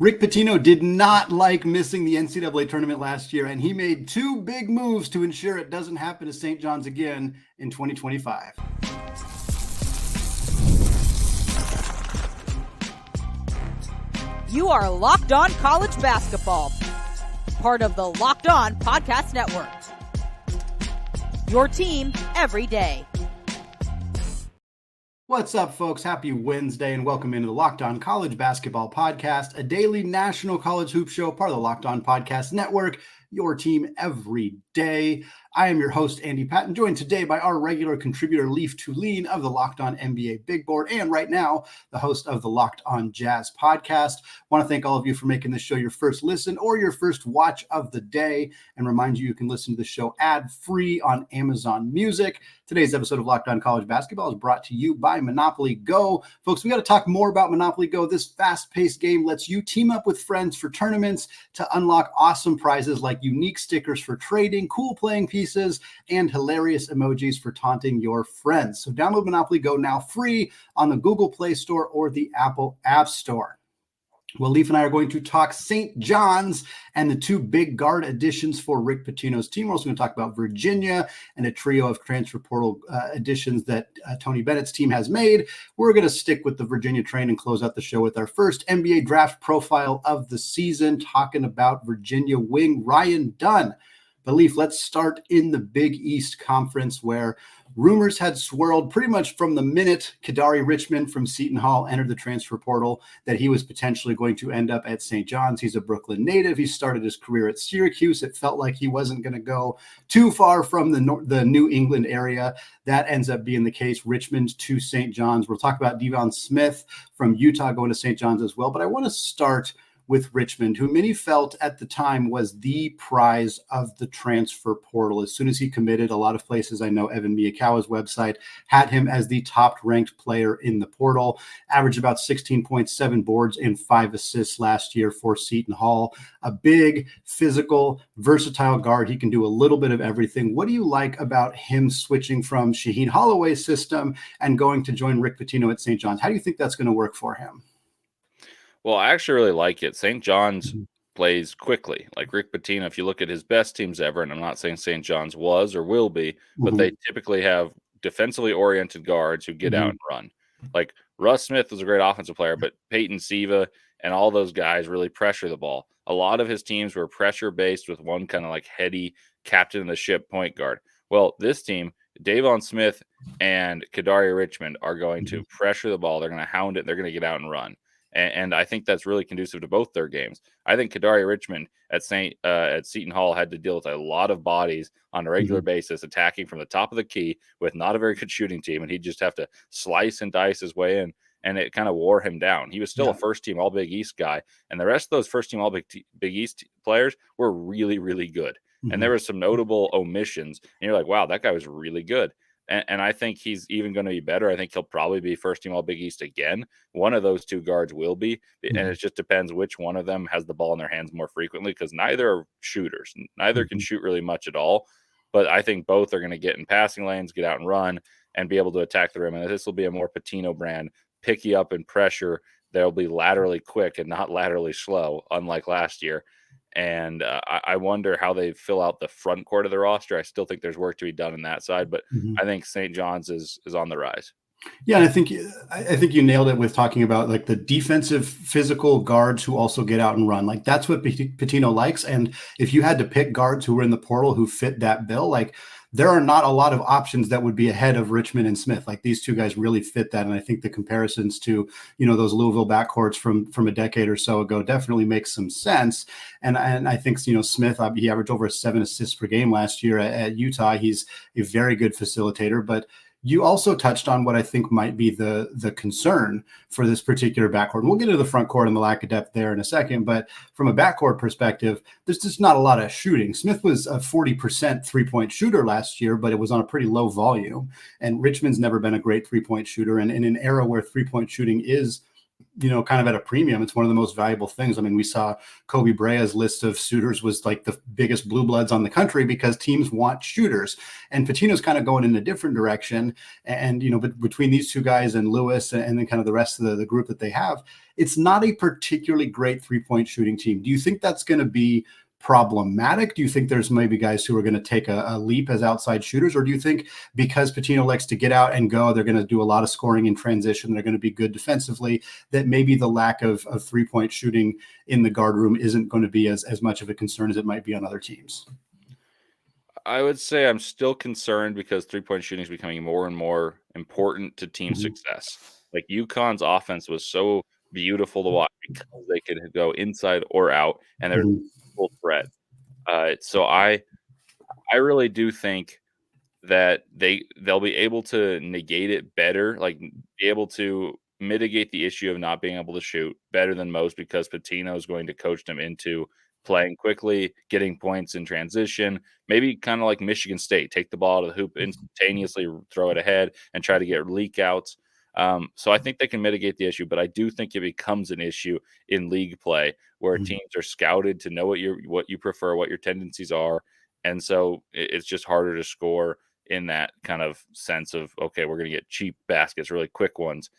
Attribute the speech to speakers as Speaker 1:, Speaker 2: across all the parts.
Speaker 1: Rick Pitino did not like missing the NCAA tournament last year, and he made two big moves to ensure it doesn't happen to St. John's again in 2025.
Speaker 2: You are Locked On College Basketball, part of the Locked On Podcast Network. Your team every day.
Speaker 1: What's up, folks? Happy Wednesday, and welcome into the Locked On College Basketball Podcast, a daily national college hoop show, part of the Locked On Podcast Network, your team every day. I am your host, Andy Patton, joined today by our regular contributor, Leaf Tulane of the Locked On NBA Big Board, and right now, the host of the Locked On Jazz Podcast. I want to thank all of you for making this show your first listen or your first watch of the day, and remind you can listen to the show ad-free on Amazon Music. Today's episode of Locked On College Basketball is brought to you by Monopoly Go. Folks, we got to talk more about Monopoly Go. This fast-paced game lets you team up with friends for tournaments to unlock awesome prizes like unique stickers for trading, cool playing pieces, and hilarious emojis for taunting your friends. So download Monopoly Go now free on the Google Play Store or the Apple App Store. Well, Leaf and I are going to talk St. John's and the two big guard additions for Rick Pitino's team. We're also going to talk about Virginia and a trio of transfer portal additions that Tony Bennett's team has made. We're going to stick with the Virginia train and close out the show with our first NBA draft profile of the season, talking about Virginia wing Ryan Dunn. But Leaf, let's start in the Big East Conference, where rumors had swirled pretty much from the minute Kadary Richmond from Seton Hall entered the transfer portal that he was potentially going to end up at St. John's. He's a Brooklyn native. He started his career at Syracuse. It felt like he wasn't going to go too far from the New England area. That ends up being the case. Richmond to St. John's. We'll talk about Deivon Smith from Utah going to St. John's as well. But I want to start with Richmond, who many felt at the time was the prize of the transfer portal. As soon as he committed, a lot of places, I know Evan Miyakawa's website had him as the top-ranked player in the portal, averaged about 16.7 boards and 5 assists last year for Seton Hall. A big, physical, versatile guard. He can do a little bit of everything. What do you like about him switching from Shaheen Holloway's system and going to join Rick Pitino at St. John's? How do you think that's going to work for him?
Speaker 3: Well, I actually really like it. St. John's plays quickly. Like Rick Pitino, if you look at his best teams ever, and I'm not saying St. John's was or will be, but they typically have defensively oriented guards who get out and run. Like Russ Smith was a great offensive player, but Peyton Siva and all those guys really pressure the ball. A lot of his teams were pressure-based with one kind of like heady captain of the ship point guard. Well, this team, Deivon Smith and Kadary Richmond are going to pressure the ball. They're going to hound it. They're going to get out and run. And I think that's really conducive to both their games. I think Kadary Richmond at Seton Hall had to deal with a lot of bodies on a regular basis, attacking from the top of the key with not a very good shooting team, and he'd just have to slice and dice his way in, and it kind of wore him down. He was still a first-team All-Big East guy, and the rest of those first-team All-Big East players were really, really good. And there were some notable omissions, and you're like, wow, that guy was really good. And I think he's even going to be better. I think he'll probably be first team All Big East again. One of those two guards will be. And it just depends which one of them has the ball in their hands more frequently, because neither are shooters. Neither can shoot really much at all. But I think both are going to get in passing lanes, get out and run, and be able to attack the rim. And this will be a more Pitino brand, pick you up and pressure. They'll be laterally quick and not laterally slow, unlike last year. And I wonder how they fill out the front court of the roster. I still think there's work to be done on that side, but I think St. John's is on the rise.
Speaker 1: Yeah, and I think you nailed it with talking about like the defensive physical guards who also get out and run. Like that's what Pitino likes. And if you had to pick guards who were in the portal who fit that bill, like there are not a lot of options that would be ahead of Richmond and Smith. Like these two guys really fit that. And I think the comparisons to, those Louisville backcourts from a decade or so ago definitely makes some sense. And I think, Smith, he averaged over 7 assists per game last year at Utah. He's a very good facilitator, but you also touched on what I think might be the concern for this particular backcourt. And we'll get into the front court and the lack of depth there in a second. But from a backcourt perspective, there's just not a lot of shooting. Smith was a 40% three-point shooter last year, but it was on a pretty low volume. And Richmond's never been a great three-point shooter. And in an era where three-point shooting is kind of at a premium. It's one of the most valuable things. I mean, we saw Kobe Brea's list of suitors was like the biggest blue bloods on the country because teams want shooters. And Pitino's kind of going in a different direction. And, but between these two guys and Lewis and then kind of the rest of the group that they have, it's not a particularly great 3-point shooting team. Do you think that's going to be problematic? Do you think there's maybe guys who are going to take a leap as outside shooters? Or do you think because Pitino likes to get out and go, they're going to do a lot of scoring in transition, they're going to be good defensively, that maybe the lack of 3-point shooting in the guard room isn't going to be as much of a concern as it might be on other teams?
Speaker 3: I would say I'm still concerned because 3-point shooting is becoming more and more important to team success. Like UConn's offense was so beautiful to watch because they could go inside or out, and there's full threat. So I really do think that they'll be able to negate it better, like be able to mitigate the issue of not being able to shoot better than most because Pitino is going to coach them into playing quickly, getting points in transition, maybe kind of like Michigan State, take the ball to the hoop instantaneously, throw it ahead, and try to get leak outs. So I think they can mitigate the issue, but I do think it becomes an issue in league play where teams are scouted to know what you prefer, what your tendencies are, and so it's just harder to score in that kind of sense of, okay, we're going to get cheap baskets, really quick ones.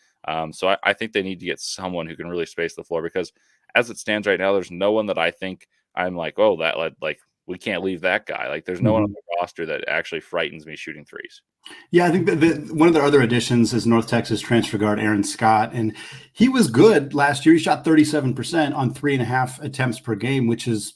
Speaker 3: So I think they need to get someone who can really space the floor because as it stands right now, there's no one that I think I'm like, oh, like we can't leave that guy. Like there's no one on the roster that actually frightens me shooting threes.
Speaker 1: Yeah, I think that one of their other additions is North Texas transfer guard Aaron Scott, and he was good last year. He shot 37% on 3.5 attempts per game, which is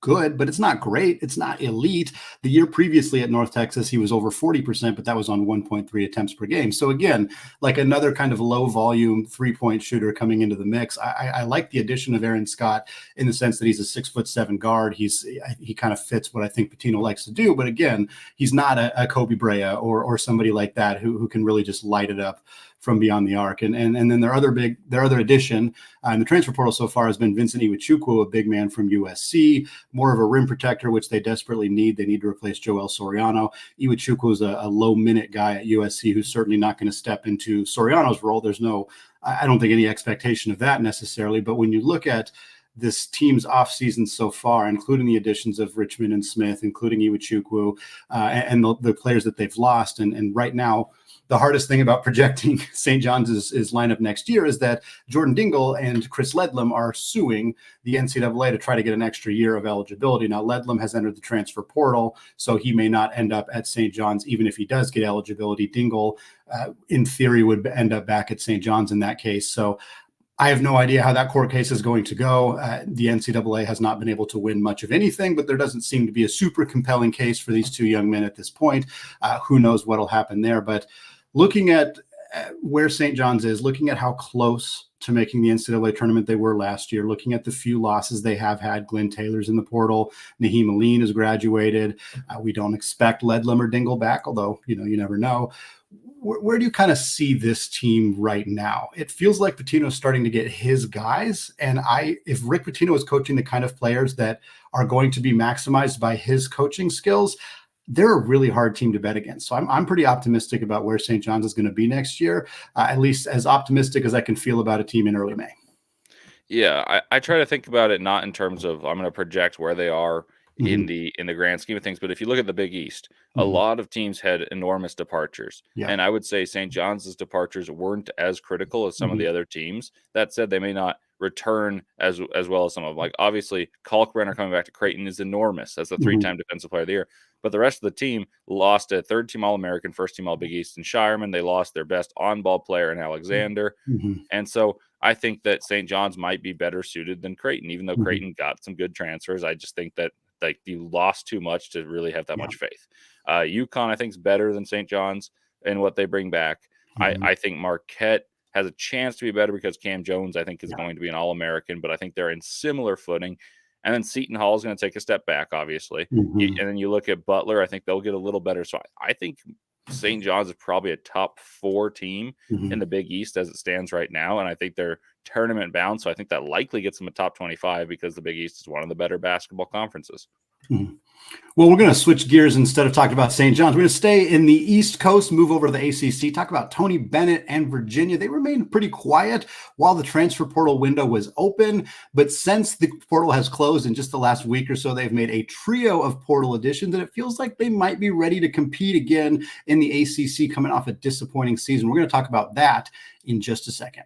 Speaker 1: good, but it's not great. It's not elite. The year previously at North Texas, he was over 40%, but that was on 1.3 attempts per game. So again, like another kind of low volume 3-point shooter coming into the mix. I like the addition of Aaron Scott in the sense that he's a 6'7" guard. He kind of fits what I think Pitino likes to do. But again, he's not a Kobe Brea or somebody like that who can really just light it up from beyond the arc. And then their other addition in the transfer portal so far has been Vincent Iwuchukwu, a big man from USC, more of a rim protector, which they desperately need. They need to replace Joel Soriano. Iwuchukwu is a low minute guy at USC who's certainly not going to step into Soriano's role. There's I don't think any expectation of that necessarily. But when you look at this team's offseason so far, including the additions of Richmond and Smith, including Iwuchukwu, and the players that they've lost, and right now, the hardest thing about projecting St. John's is lineup next year is that Jordan Dingle and Chris Ledlam are suing the NCAA to try to get an extra year of eligibility. Now, Ledlam has entered the transfer portal, so he may not end up at St. John's, even if he does get eligibility. Dingle, in theory, would end up back at St. John's in that case. So I have no idea how that court case is going to go. The NCAA has not been able to win much of anything, but there doesn't seem to be a super compelling case for these two young men at this point. Who knows what will happen there, but looking at where St. John's is, looking at how close to making the NCAA tournament they were last year, looking at the few losses they have had. Glenn Taylor's in the portal. Naheem Aline has graduated. We don't expect Ledlam or Dingle back, although, you never know. Where do you kind of see this team right now? It feels like Pitino is starting to get his guys. And if Rick Pitino is coaching the kind of players that are going to be maximized by his coaching skills, they're a really hard team to bet against. So I'm pretty optimistic about where St. John's is going to be next year, at least as optimistic as I can feel about a team in early May.
Speaker 3: Yeah, I try to think about it not in terms of I'm going to project where they are in the grand scheme of things, but if you look at the Big East, a lot of teams had enormous departures. Yeah. And I would say St. John's departures weren't as critical as some of the other teams. That said, they may not return as well as some of them. Like obviously Kalkbrenner coming back to Creighton is enormous. That's a 3-time defensive player of the year. But the rest of the team lost a 3rd-team All-American, 1st-team All-Big East in Shireman. They lost their best on-ball player in Alexander. And so I think that St. John's might be better suited than Creighton, even though Creighton got some good transfers. I just think that like you lost too much to really have that much faith. UConn, I think, is better than St. John's in what they bring back. I think Marquette has a chance to be better because Cam Jones, I think, is going to be an All-American, but I think they're in similar footing. And then Seton Hall is going to take a step back, obviously. And then you look at Butler, I think they'll get a little better. So I think St. John's is probably a top 4 team in the Big East as it stands right now. And I think they're tournament bound. So I think that likely gets them a top 25 because the Big East is one of the better basketball conferences.
Speaker 1: Mhm. Well, we're going to switch gears. Instead of talking about St. John's, we're going to stay in the East Coast, move over to the ACC, talk about Tony Bennett and Virginia. They remained pretty quiet while the transfer portal window was open. But since the portal has closed in just the last week or so, they've made a trio of portal additions, and it feels like they might be ready to compete again in the ACC coming off a disappointing season. We're going to talk about that in just a second.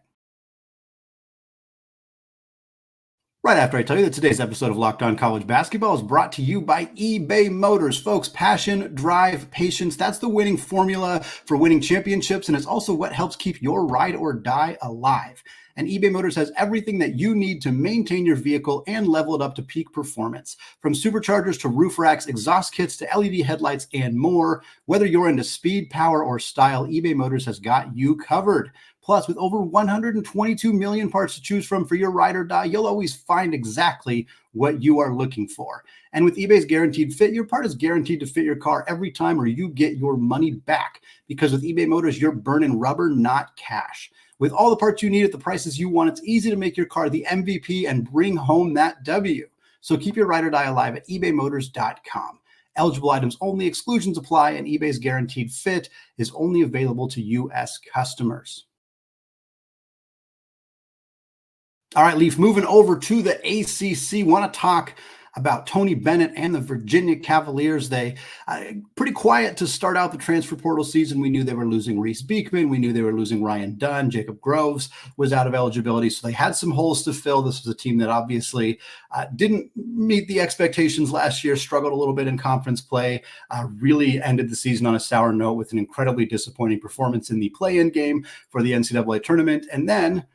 Speaker 1: Right after I tell you that today's episode of Locked On College Basketball is brought to you by eBay Motors. Folks, passion, drive, patience, that's the winning formula for winning championships, and it's also what helps keep your ride or die alive. And eBay Motors has everything that you need to maintain your vehicle and level it up to peak performance. From superchargers to roof racks, exhaust kits to LED headlights, and more. Whether you're into speed, power, or style, eBay Motors has got you covered. Plus, with over 122 million parts to choose from for your ride or die, you'll always find exactly what you are looking for. And with eBay's Guaranteed Fit, your part is guaranteed to fit your car every time or you get your money back. Because with eBay Motors, you're burning rubber, not cash. With all the parts you need at the prices you want, it's easy to make your car the MVP and bring home that W. So keep your ride or die alive at ebaymotors.com. Eligible items only, exclusions apply, and eBay's Guaranteed Fit is only available to U.S. customers. All right, Leaf, moving over to the ACC, want to talk about Tony Bennett and the Virginia Cavaliers. They pretty quiet to start out the transfer portal season. We knew they were losing Reese Beekman. We knew they were losing Ryan Dunn. Jacob Groves was out of eligibility, so they had some holes to fill. This was a team that obviously didn't meet the expectations last year, struggled a little bit in conference play, really ended the season on a sour note with an incredibly disappointing performance in the play-in game for the NCAA tournament. And then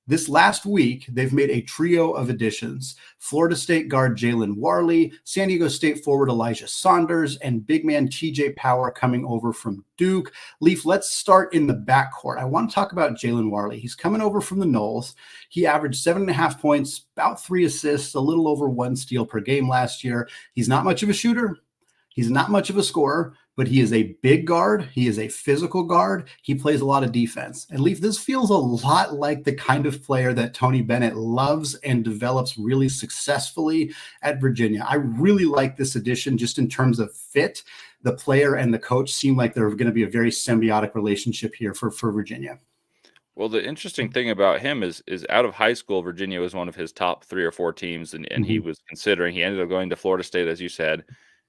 Speaker 1: this last week, they've made a trio of additions. Florida State guard Jalen Warley, San Diego State forward Elijah Saunders, and big man TJ Power coming over from Duke. Leaf, let's start in the backcourt. I want to talk about Jalen Warley. He's coming over from the Knolls. He averaged 7.5 points, about 3 assists, a little over 1 steal per game last year. He's not much of a shooter. He's not much of a scorer, but he is a big guard. He is a physical guard. He plays a lot of defense. And Leaf, this feels a lot like the kind of player that Tony Bennett loves and develops really successfully at Virginia. I really like this addition just in terms of fit. The player and the coach seem like they're going to be a very symbiotic relationship here for Virginia.
Speaker 3: Well, the interesting thing about him is out of high school, Virginia was one of his top 3 or 4 teams, and he was considering. He ended up going to Florida State, as you said.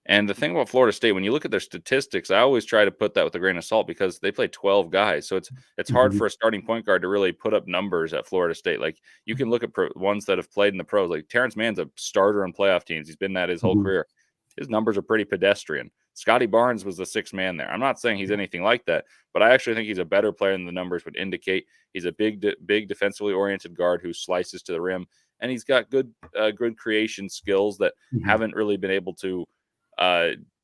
Speaker 3: And the thing about Florida State, when you look at their statistics, I always try to put that with a grain of salt because they play 12 guys. So it's hard for a starting point guard to really put up numbers at Florida State. Like you can look at ones that have played in the pros. Like Terrence Mann's a starter on playoff teams. He's been that his whole career. His numbers are pretty pedestrian. Scotty Barnes was the 6th man there. I'm not saying he's anything like that, but I actually think he's a better player than the numbers would indicate. He's a big defensively oriented guard who slices to the rim, and he's got good creation skills that haven't really been able to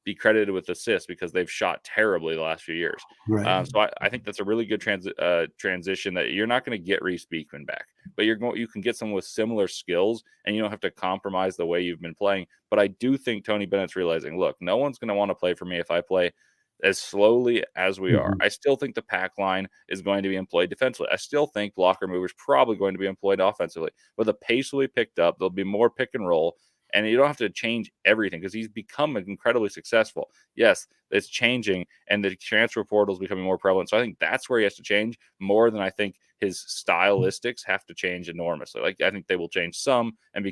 Speaker 3: be credited with assists because they've shot terribly the last few years.
Speaker 1: Right.
Speaker 3: So I think that's a really good transition that you're not going to get Reese Beekman back, but you can get someone with similar skills and you don't have to compromise the way you've been playing. But I do think Tony Bennett's realizing, look, no one's going to want to play for me if I play as slowly as we are. I still think the pack line is going to be employed defensively. I still think blocker move is probably going to be employed offensively, but the pace will be picked up. There'll be more pick and roll. And you don't have to change everything because he's become incredibly successful. Yes, it's changing, and the transfer portal is becoming more prevalent. So I think that's where he has to change more than I think his stylistics have to change enormously. Like I think they will change some and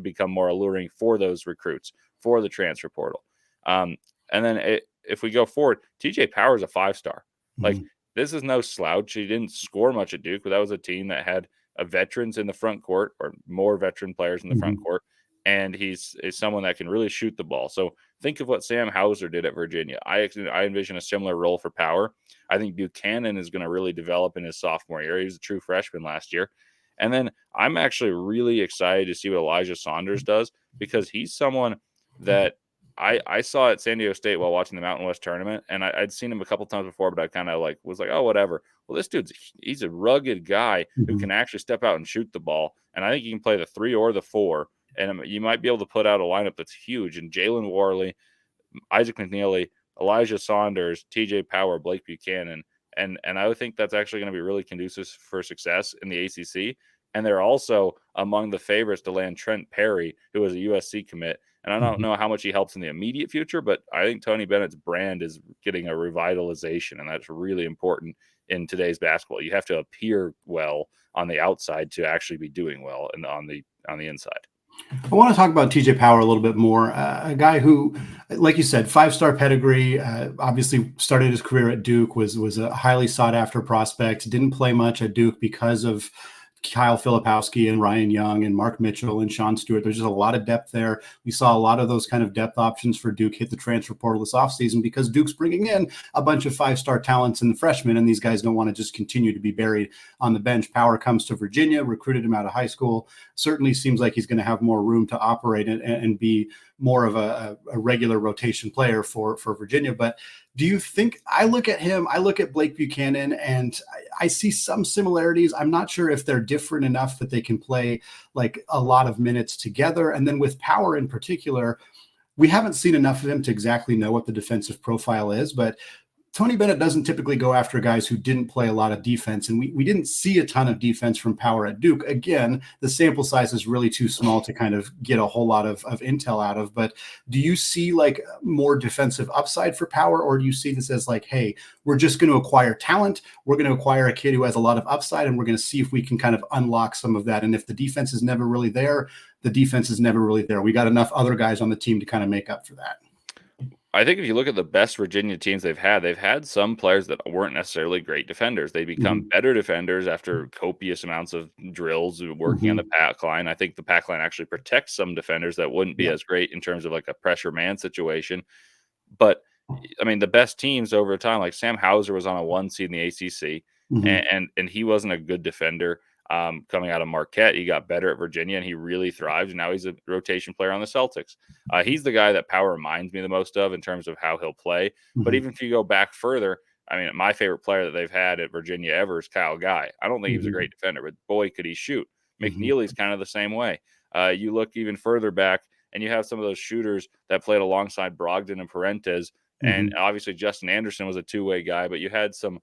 Speaker 3: become more alluring for those recruits for the transfer portal. And then if we go forward, TJ Power is a 5-star. Like this is no slouch. He didn't score much at Duke, but that was a team that had veterans in the front court or more veteran players in the front court. And he's someone that can really shoot the ball. So think of what Sam Hauser did at Virginia. I envision a similar role for Power. I think Buchanan is going to really develop in his sophomore year. He was a true freshman last year. And then I'm actually really excited to see what Elijah Saunders does because he's someone that I saw at San Diego State while watching the Mountain West tournament. And I'd seen him a couple times before, but I kind of was like, oh, whatever. Well, this he's a rugged guy who can actually step out and shoot the ball. And I think he can play the 3 or the 4. And you might be able to put out a lineup that's huge. And Jalen Warley, Isaac McNeely, Elijah Saunders, TJ Power, Blake Buchanan. And I would think that's actually going to be really conducive for success in the ACC. And they're also among the favorites to land Trent Perry, who was a USC commit. And I don't know how much he helps in the immediate future, but I think Tony Bennett's brand is getting a revitalization, and that's really important in today's basketball. You have to appear well on the outside to actually be doing well and on the inside.
Speaker 1: I want to talk about TJ Power a little bit more. A guy who, like you said, 5-star pedigree, obviously started his career at Duke, was a highly sought after prospect, didn't play much at Duke because of Kyle Filipowski and Ryan Young and Mark Mitchell and Sean Stewart. There's just a lot of depth there. We saw a lot of those kind of depth options for Duke hit the transfer portal this offseason because Duke's bringing in a bunch of 5-star talents in the freshmen, and these guys don't want to just continue to be buried on the bench. Power comes to Virginia, recruited him out of high school. Certainly seems like he's going to have more room to operate and be more of a regular rotation player for Virginia. But do you think, I look at him, I look at Blake Buchanan, and I see some similarities. I'm not sure if they're different enough that they can play like a lot of minutes together. And then with Power in particular, we haven't seen enough of him to exactly know what the defensive profile is, but Tony Bennett doesn't typically go after guys who didn't play a lot of defense, and we didn't see a ton of defense from Power at Duke. Again, the sample size is really too small to kind of get a whole lot of intel out of, but do you see like more defensive upside for Power, or do you see this as like, hey, we're just going to acquire talent, we're going to acquire a kid who has a lot of upside, and we're going to see if we can kind of unlock some of that, and if the defense is never really there, the defense is never really there. We got enough other guys on the team to kind of make up for that.
Speaker 3: I think if you look at the best Virginia teams they've had some players that weren't necessarily great defenders. They become better defenders after copious amounts of drills working on the pack line. I think the pack line actually protects some defenders that wouldn't be as great in terms of like a pressure man situation. But I mean, the best teams over time, like Sam Hauser was on a 1 seed in the ACC, and he wasn't a good defender. Coming out of Marquette, he got better at Virginia, and he really thrived. And now he's a rotation player on the Celtics. He's the guy that Power reminds me the most of in terms of how he'll play. But even if you go back further, I mean, my favorite player that they've had at Virginia ever is Kyle Guy. I don't think he was a great defender, but boy, could he shoot. McNeely's kind of the same way. You look even further back, and you have some of those shooters that played alongside Brogdon and Parentes. And obviously Justin Anderson was a two-way guy, but you had some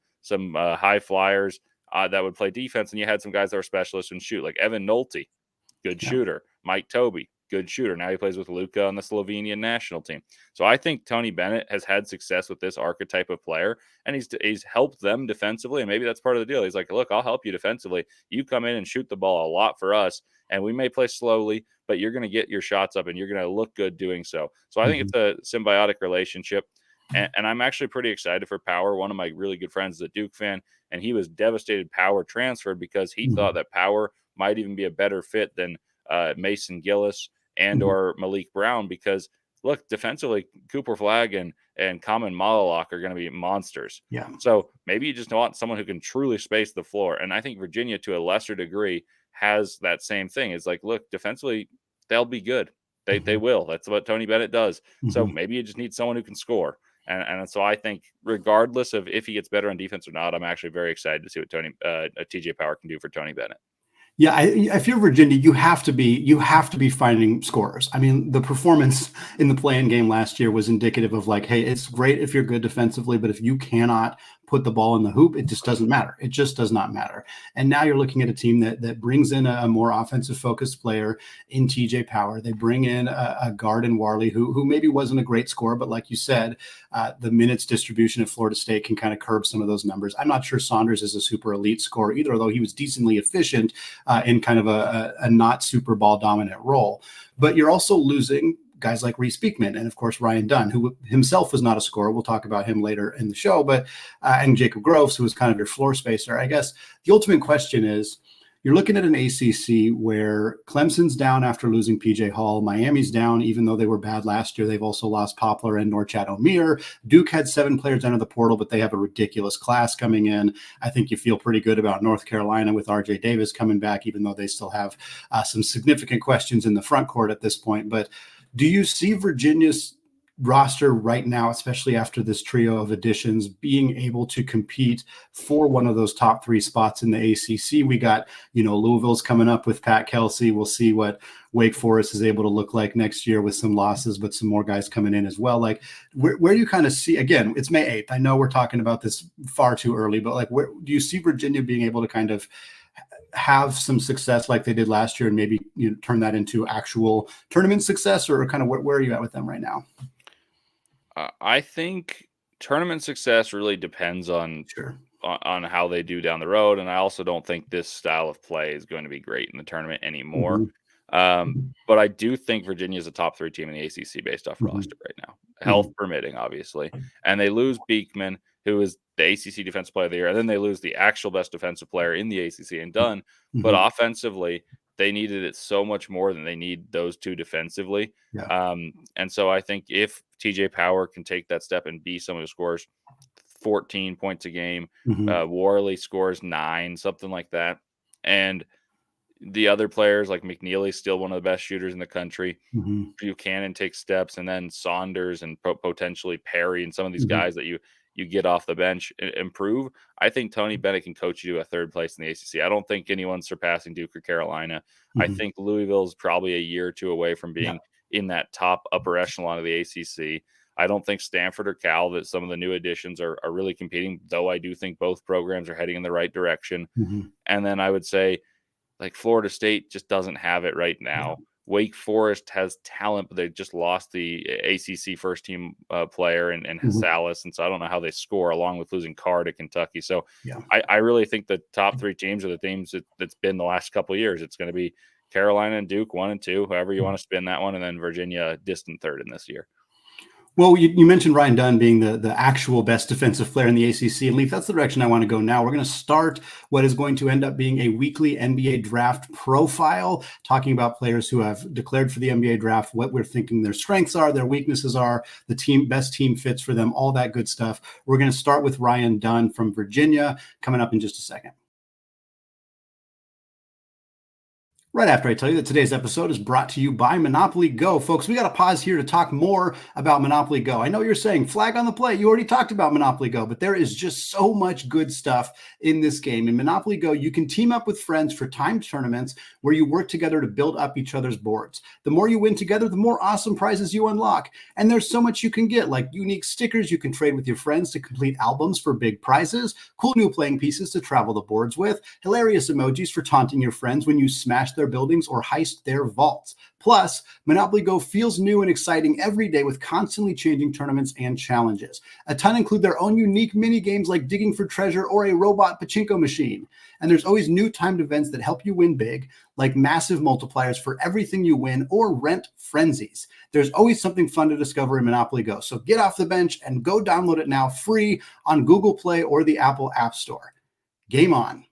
Speaker 3: high flyers that would play defense, and you had some guys that were specialists and shoot, like Evan Nolte, good shooter. Mike Tobey, good shooter. Now he plays with Luka on the Slovenian national team. So I think Tony Bennett has had success with this archetype of player, and he's helped them defensively, and maybe that's part of the deal. He's like, look, I'll help you defensively. You come in and shoot the ball a lot for us, and we may play slowly, but you're going to get your shots up, and you're going to look good doing so. So I think it's a symbiotic relationship. And I'm actually pretty excited for Power. One of my really good friends is a Duke fan, and he was devastated Power transferred because he thought that Power might even be a better fit than Mason Gillis and or Malik Brown because, look, defensively, Cooper Flagg and Common Malalock are going to be monsters. Yeah. So maybe you just want someone who can truly space the floor. And I think Virginia, to a lesser degree, has that same thing. It's like, look, defensively, they'll be good. They will. That's what Tony Bennett does. So maybe you just need someone who can score. And so I think regardless of if he gets better on defense or not, I'm actually very excited to see what TJ Power can do for Tony Bennett.
Speaker 1: Yeah, if you're Virginia, you have to be finding scorers. I mean, the performance in the play-in game last year was indicative of like, hey, it's great if you're good defensively, but if you cannot put the ball in the hoop, it just doesn't matter. It just does not matter. And now you're looking at a team that brings in a more offensive focused player in TJ Power. They bring in a guard in Warley who maybe wasn't a great scorer, but like you said, the minutes distribution at Florida State can kind of curb some of those numbers. I'm not sure Saunders is a super elite scorer either, although he was decently efficient in kind of a not super ball dominant role. But you're also losing guys like Reese Beekman and, of course, Ryan Dunn, who himself was not a scorer. We'll talk about him later in the show, but and Jacob Groves, who was kind of your floor spacer. I guess the ultimate question is, you're looking at an ACC where Clemson's down after losing PJ Hall. Miami's down, even though they were bad last year. They've also lost Poplar and Norchad O'Meara. Duke had 7 players enter the portal, but they have a ridiculous class coming in. I think you feel pretty good about North Carolina with RJ Davis coming back, even though they still have some significant questions in the front court at this point. But do you see Virginia's roster right now, especially after this trio of additions, being able to compete for one of those top 3 spots in the ACC? We got, Louisville's coming up with Pat Kelsey. We'll see what Wake Forest is able to look like next year with some losses, but some more guys coming in as well. Like, where do you kind of see, again, it's May 8th. I know we're talking about this far too early, but like, where do you see Virginia being able to kind of have some success like they did last year and maybe turn that into actual tournament success, or kind of where are you at with them right now?
Speaker 3: I think tournament success really depends on how they do down the road, and I also don't think this style of play is going to be great in the tournament anymore. But I do think Virginia is a top 3 team in the ACC based off roster right now, health permitting, obviously. And they lose Beekman, who is the ACC Defensive Player of the Year, and then they lose the actual best defensive player in the ACC in Dunn. But offensively, they needed it so much more than they need those two defensively. And so I think if TJ Power can take that step and be someone who scores 14 points a game, Warley scores 9, something like that, and the other players like McNeely's still one of the best shooters in the country. Buchanan takes steps, and then Saunders and potentially Perry and some of these guys that you get off the bench improve. I think Tony Bennett can coach you to a 3rd place in the ACC. I don't think anyone's surpassing Duke or Carolina. I think Louisville's probably a year or two away from being in that top upper echelon of the ACC. I don't think Stanford or Cal, that some of the new additions are really competing, though I do think both programs are heading in the right direction. And then I would say, like, Florida State just doesn't have it right now. Wake Forest has talent, but they just lost the ACC first team player and Hasalis. And so I don't know how they score, along with losing Carr to Kentucky. So I really think the top 3 teams are the teams that's been the last couple of years. It's going to be Carolina and Duke 1 and 2, however you want to spin that one. And then Virginia distant 3rd in this year.
Speaker 1: Well, you mentioned Ryan Dunn being the actual best defensive player in the ACC. And Leaf, that's the direction I want to go now. We're going to start what is going to end up being a weekly NBA draft profile, talking about players who have declared for the NBA draft, what we're thinking their strengths are, their weaknesses are, the best team fits for them, all that good stuff. We're going to start with Ryan Dunn from Virginia, coming up in just a second. Right after I tell you that today's episode is brought to you by Monopoly Go. Folks, we got to pause here to talk more about Monopoly Go. I know you're saying, flag on the play, you already talked about Monopoly Go, but there is just so much good stuff in this game. In Monopoly Go, you can team up with friends for timed tournaments where you work together to build up each other's boards. The more you win together, the more awesome prizes you unlock. And there's so much you can get, like unique stickers you can trade with your friends to complete albums for big prizes, cool new playing pieces to travel the boards with, hilarious emojis for taunting your friends when you smash their buildings or heist their vaults. Plus, Monopoly Go feels new and exciting every day with constantly changing tournaments and challenges. A ton include their own unique mini games like digging for treasure or a robot pachinko machine. And there's always new timed events that help you win big, like massive multipliers for everything you win or rent frenzies. There's always something fun to discover in Monopoly Go. So get off the bench and go download it now free on Google Play or the Apple App Store. Game on.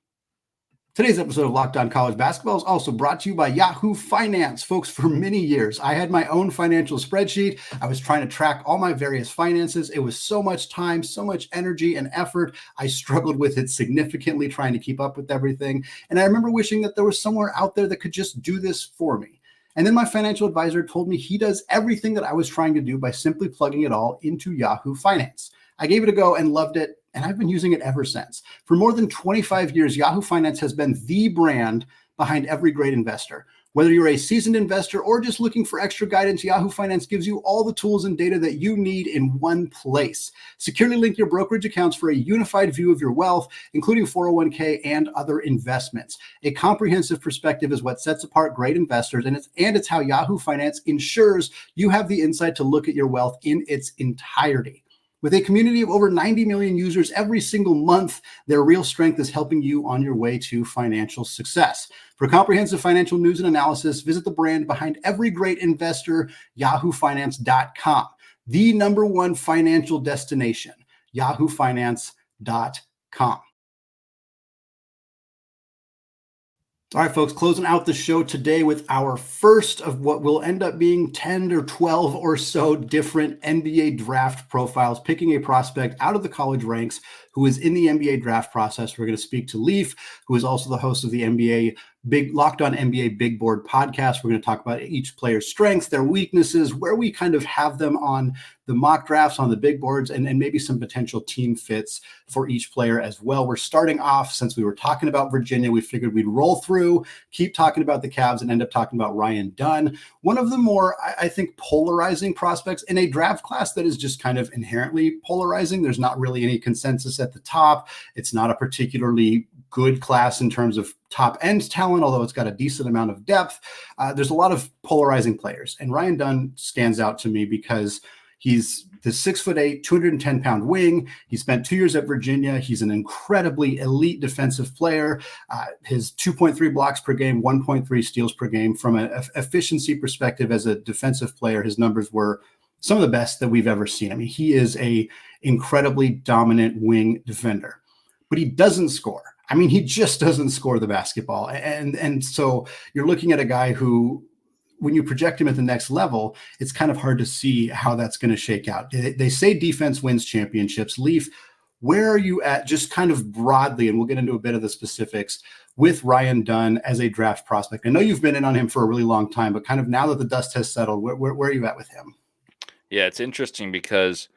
Speaker 1: Today's episode of Locked On College Basketball is also brought to you by Yahoo Finance. Folks, for many years, I had my own financial spreadsheet. I was trying to track all my various finances. It was so much time, so much energy and effort. I struggled with it significantly, trying to keep up with everything. And I remember wishing that there was somewhere out there that could just do this for me. And then my financial advisor told me he does everything that I was trying to do by simply plugging it all into Yahoo Finance. I gave it a go and loved it, and I've been using it ever since. For more than 25 years, Yahoo Finance has been the brand behind every great investor. Whether you're a seasoned investor or just looking for extra guidance, Yahoo Finance gives you all the tools and data that you need in one place. Securely link your brokerage accounts for a unified view of your wealth, including 401k and other investments. A comprehensive perspective is what sets apart great investors, and it's how Yahoo Finance ensures you have the insight to look at your wealth in its entirety. With a community of over 90 million users every single month, their real strength is helping you on your way to financial success. For comprehensive financial news and analysis, visit the brand behind every great investor, yahoofinance.com, the #1 financial destination, yahoofinance.com. All right, folks, closing out the show today with our first of what will end up being 10 or 12 or so different NBA draft profiles, picking a prospect out of the college ranks who is in the NBA draft process. We're going to speak to Leaf, who is also the host of the Locked On NBA Big Board podcast. We're going to talk about each player's strengths, their weaknesses, where we kind of have them on the mock drafts, on the big boards, and maybe some potential team fits for each player as well. We're starting off, since we were talking about Virginia, we figured we'd roll through, keep talking about the Cavs, and end up talking about Ryan Dunn, one of the more, I think, polarizing prospects in a draft class that is just kind of inherently polarizing. There's not really any consensus at the top. It's not a particularly good class in terms of top end talent, although it's got a decent amount of depth. There's a lot of polarizing players. And Ryan Dunn stands out to me because he's the 6'8", 210-pound wing. He spent 2 years at Virginia. He's an incredibly elite defensive player. His 2.3 blocks per game, 1.3 steals per game. From an efficiency perspective as a defensive player, his numbers were some of the best that we've ever seen. I mean, he is a incredibly dominant wing defender, but he doesn't score. I mean, he just doesn't score the basketball. And so you're looking at a guy who, when you project him at the next level, it's kind of hard to see how that's going to shake out. They say defense wins championships. Leaf, where are you at, just kind of broadly, and we'll get into a bit of the specifics, with Ryan Dunn as a draft prospect? I know you've been in on him for a really long time, but kind of now that the dust has settled, where are you at with him?
Speaker 3: Yeah, it's interesting because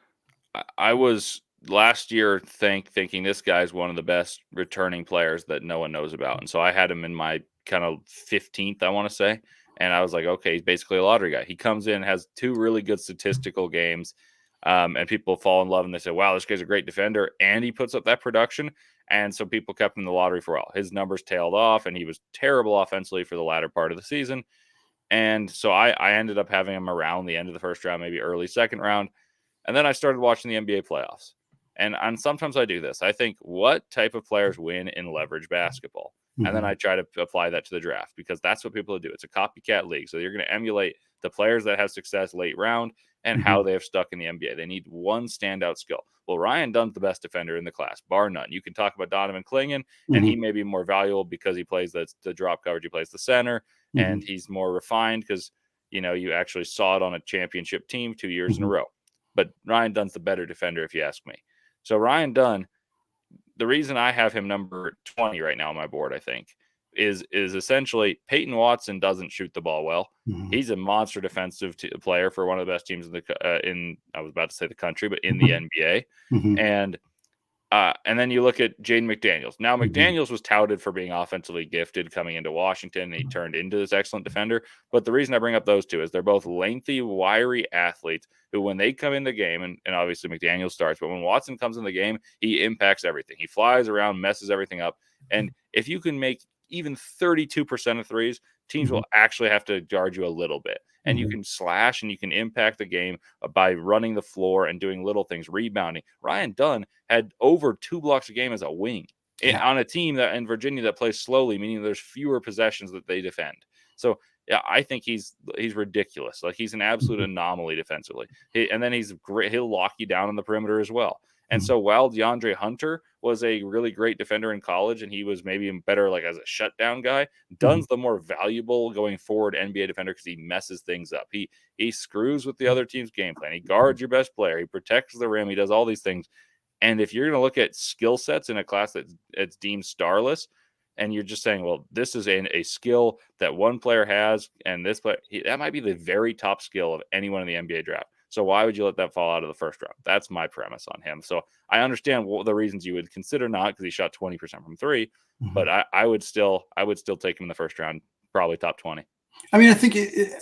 Speaker 3: I was last year thinking this guy's one of the best returning players that no one knows about. And so I had him in my kind of 15th, I want to say. And I was like, okay, he's basically a lottery guy. He comes in, has 2 really good statistical games, and people fall in love and they say, wow, this guy's a great defender. And he puts up that production. And so people kept him in the lottery for a while. His numbers tailed off, and he was terrible offensively for the latter part of the season. And so I ended up having him around the end of the first round, maybe early second round. And then I started watching the NBA playoffs. And sometimes I do this. I think, what type of players win in leverage basketball? Mm-hmm. And then I try to apply that to the draft, because that's what people do. It's a copycat league. So you're going to emulate the players that have success late round and mm-hmm. how they have stuck in the NBA. They need one standout skill. Well, Ryan Dunn's the best defender in the class, bar none. You can talk about Donovan Clingan, mm-hmm. and he may be more valuable because he plays the drop coverage. He plays the center, mm-hmm. and he's more refined because, you actually saw it on a championship team 2 years mm-hmm. in a row. But Ryan Dunn's the better defender, if you ask me. So Ryan Dunn, the reason I have him number 20 right now on my board, I think, is essentially Peyton Watson doesn't shoot the ball well. Mm-hmm. He's a monster defensive player for one of the best teams in I was about to say the country, but in the NBA. Mm-hmm. And then you look at Jaden McDaniels. Now, McDaniels was touted for being offensively gifted coming into Washington, and he turned into this excellent defender. But the reason I bring up those two is they're both lengthy, wiry athletes who, when they come in the game, and obviously McDaniels starts, but when Watson comes in the game, he impacts everything. He flies around, messes everything up. And if you can make even 32% of threes, teams mm-hmm. will actually have to guard you a little bit. And mm-hmm. you can slash and you can impact the game by running the floor and doing little things, rebounding. Ryan Dunn had over 2 blocks a game as a wing on a team that in Virginia that plays slowly, meaning there's fewer possessions that they defend. So yeah, I think he's ridiculous. Like, he's an absolute mm-hmm. anomaly defensively. And then he's great. He'll lock you down on the perimeter as well. And so while DeAndre Hunter was a really great defender in college, and he was maybe better like as a shutdown guy, Dunn's the more valuable going forward NBA defender because he messes things up. He screws with the other team's game plan. He guards your best player. He protects the rim. He does all these things. And if you're going to look at skill sets in a class that's deemed starless, and you're just saying, well, this is a skill that one player has, and this player, that might be the very top skill of anyone in the NBA draft. So why would you let that fall out of the first round? That's my premise on him. So I understand the reasons you would consider not, because he shot 20% from 3, mm-hmm. but I would still take him in the first round, probably top 20.
Speaker 1: I mean, I think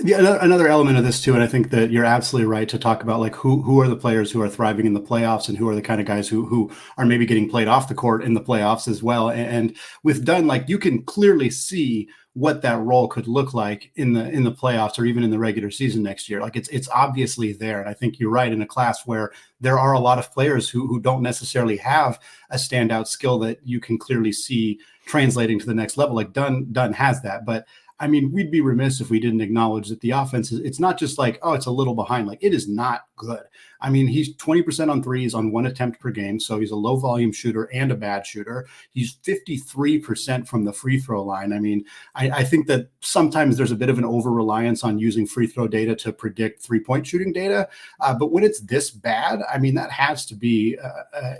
Speaker 1: another element of this too, and I think that you're absolutely right to talk about like who are the players who are thriving in the playoffs, and who are the kind of guys who are maybe getting played off the court in the playoffs as well. And with Dunn, like, you can clearly see what that role could look like in the playoffs or even in the regular season next year. Like, it's obviously there. And I think you're right, in a class where there are a lot of players who don't necessarily have a standout skill that you can clearly see translating to the next level. Like Dunn has that, but I mean, we'd be remiss if we didn't acknowledge that the offense it's not just like, oh, it's a little behind. Like, it is not good. I mean, he's 20% on threes on 1 attempt per game. So he's a low volume shooter and a bad shooter. He's 53% from the free throw line. I mean, I think that sometimes there's a bit of an over reliance on using free throw data to predict 3-point shooting data. But when it's this bad, I mean, that has to be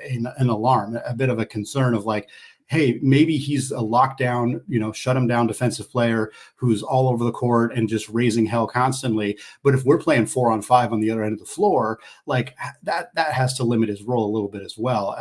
Speaker 1: an alarm, a bit of a concern of like, hey, maybe he's a lockdown, shut him down defensive player who's all over the court and just raising hell constantly. But if we're playing 4-on-5 on the other end of the floor, like that has to limit his role a little bit as well.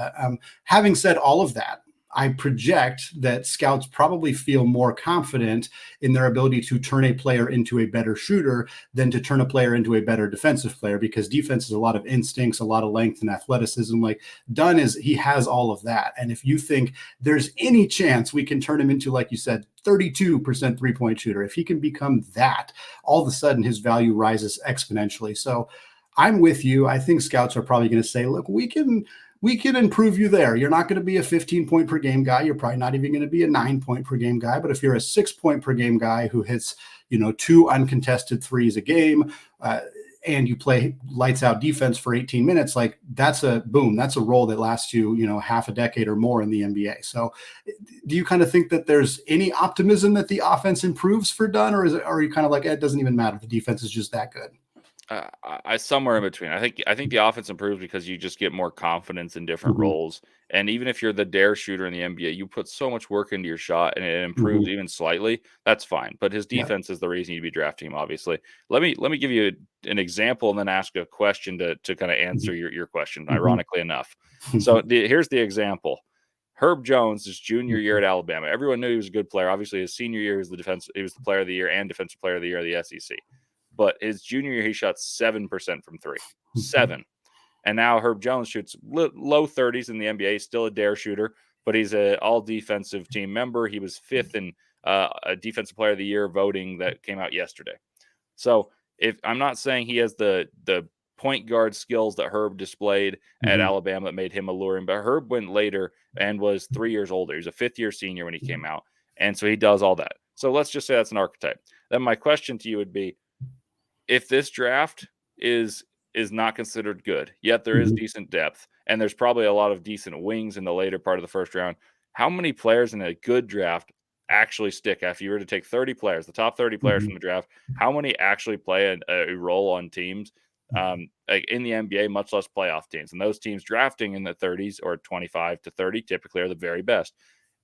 Speaker 1: Having said all of that, I project that scouts probably feel more confident in their ability to turn a player into a better shooter than to turn a player into a better defensive player, because defense is a lot of instincts, a lot of length and athleticism. Like Dunn he has all of that. And if you think there's any chance we can turn him into, like you said, 32% three-point shooter, if he can become that, all of a sudden his value rises exponentially. So I'm with you. I think scouts are probably going to say, look, we can improve you there. You're not going to be a 15-point per game guy. You're probably not even going to be a 9-point per game guy. But if you're a 6-point per game guy who hits, 2 uncontested threes a game, and you play lights out defense for 18 minutes, like that's a role that lasts you, half a decade or more in the NBA. So do you kind of think that there's any optimism that the offense improves for Dunn, or are you kind of like, it doesn't even matter, the defense is just that good?
Speaker 3: I somewhere in between. I think the offense improves because you just get more confidence in different roles. And even if you're the dare shooter in the NBA, you put so much work into your shot and it improves even slightly. That's fine. But his defense is the reason you'd be drafting him, obviously. Let me give you an example and then ask a question to kind of answer your question, ironically enough. So here's the example. Herb Jones, his junior year at Alabama. Everyone knew he was a good player. Obviously, his senior year he was the player of the year and defensive player of the year of the SEC. But his junior year, he shot 7% from three. 7. And now Herb Jones shoots low 30s in the NBA. He's still a dare shooter, but he's an all-defensive team member. He was 5th in a defensive player of the year voting that came out yesterday. So if I'm not saying he has the point guard skills that Herb displayed at Alabama that made him alluring, but Herb went later and was 3 years older. He was a 5th-year senior when he came out. And so he does all that. So let's just say that's an archetype. Then my question to you would be, if this draft is not considered good, yet there is decent depth, and there's probably a lot of decent wings in the later part of the first round, how many players in a good draft actually stick? If you were to take 30 players, the top 30 players from the draft, how many actually play a role on teams like in the NBA, much less playoff teams? And those teams drafting in the 30s or 25 to 30 typically are the very best.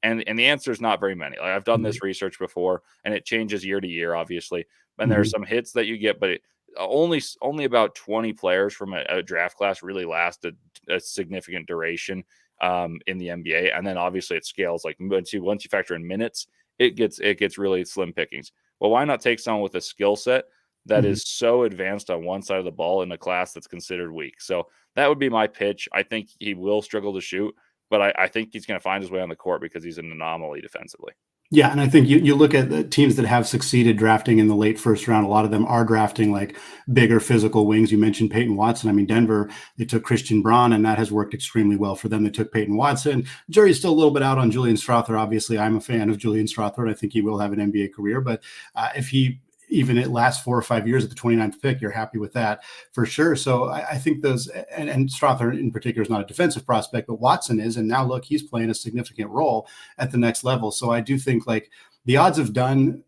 Speaker 3: And the answer is not very many. Like I've done this research before, and it changes year to year, obviously. And there are some hits that you get, but only about 20 players from a draft class really last a significant duration in the NBA. And then obviously it scales. Like once you factor in minutes, it gets really slim pickings. Well, why not take someone with a skill set that is so advanced on one side of the ball in a class that's considered weak? So that would be my pitch. I think he will struggle to shoot, but I think he's going to find his way on the court because he's an anomaly defensively.
Speaker 1: Yeah, and I think you look at the teams that have succeeded drafting in the late first round, a lot of them are drafting like bigger physical wings. You mentioned Peyton Watson. I mean, Denver, they took Christian Braun, and that has worked extremely well for them. They took Peyton Watson. Jury's still a little bit out on Julian Strawther. Obviously, I'm a fan of Julian Strawther, and I think he will have an NBA career. But if he even it lasts 4 or 5 years at the 29th pick, you're happy with that for sure. So I think those, and Strawther in particular is not a defensive prospect, but Watson is. And now look, he's playing a significant role at the next level. So I do think like the odds of Dunn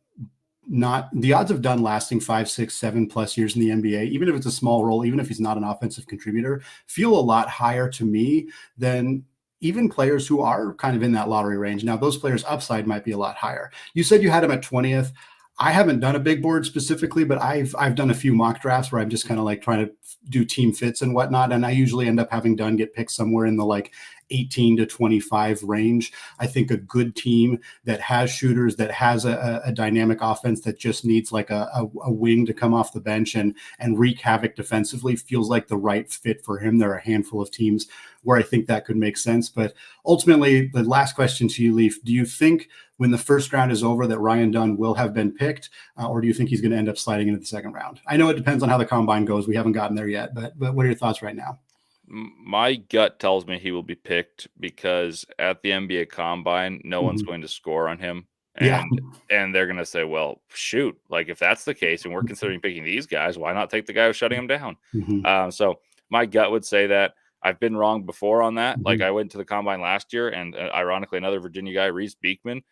Speaker 1: lasting 5, 6, 7+ years in the NBA, even if it's a small role, even if he's not an offensive contributor, feel a lot higher to me than even players who are kind of in that lottery range. Now, those players' upside might be a lot higher. You said you had him at 20th. I haven't done a big board specifically, but I've done a few mock drafts where I'm just kind of like trying to do team fits and whatnot. And I usually end up having Dunn get picked somewhere in the like 18 to 25 range. I think a good team that has shooters, that has a dynamic offense that just needs like a wing to come off the bench and wreak havoc defensively feels like the right fit for him. There are a handful of teams where I think that could make sense. But ultimately, the last question to you, Leaf, do you think when the first round is over that Ryan Dunn will have been picked, or do you think he's going to end up sliding into the second round? I know it depends on how the combine goes. We haven't gotten there yet, but what are your thoughts right now?
Speaker 3: My gut tells me he will be picked because at the NBA combine, no one's going to score on him. And they're going to say, well, shoot, like if that's the case and we're considering picking these guys, why not take the guy who's shutting him down? So my gut would say that. I've been wrong before on that. Like I went to the combine last year, and ironically, another Virginia guy, Reese Beekman,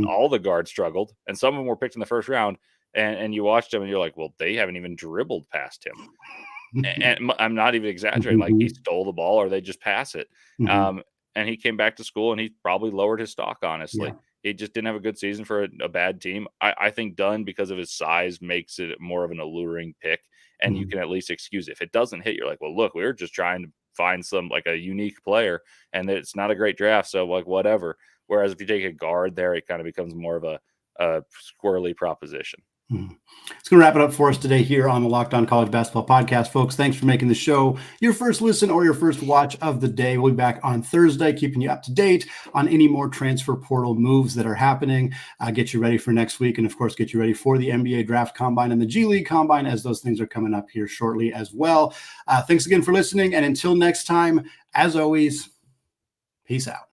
Speaker 3: all the guards struggled, and some of them were picked in the first round. And you watched them, and you're like, well, they haven't even dribbled past him. And I'm not even exaggerating. Like he stole the ball, or they just pass it. And he came back to school, and he probably lowered his stock. Honestly, he just didn't have a good season for a bad team. I think Dunn, because of his size, makes it more of an alluring pick, and you can at least excuse it. If it doesn't hit, you're like, well, look, we were just trying to find some like a unique player, and it's not a great draft, so like whatever. Whereas if you take a guard there, it kind of becomes more of a squirrely proposition.
Speaker 1: It's going to wrap it up for us today here on the Locked On College Basketball Podcast, folks. Thanks for making the show your first listen or your first watch of the day. We'll be back on Thursday, keeping you up to date on any more transfer portal moves that are happening. Get you ready for next week, and of course, get you ready for the NBA Draft Combine and the G League Combine, as those things are coming up here shortly as well. Thanks again for listening, and until next time, as always, peace out.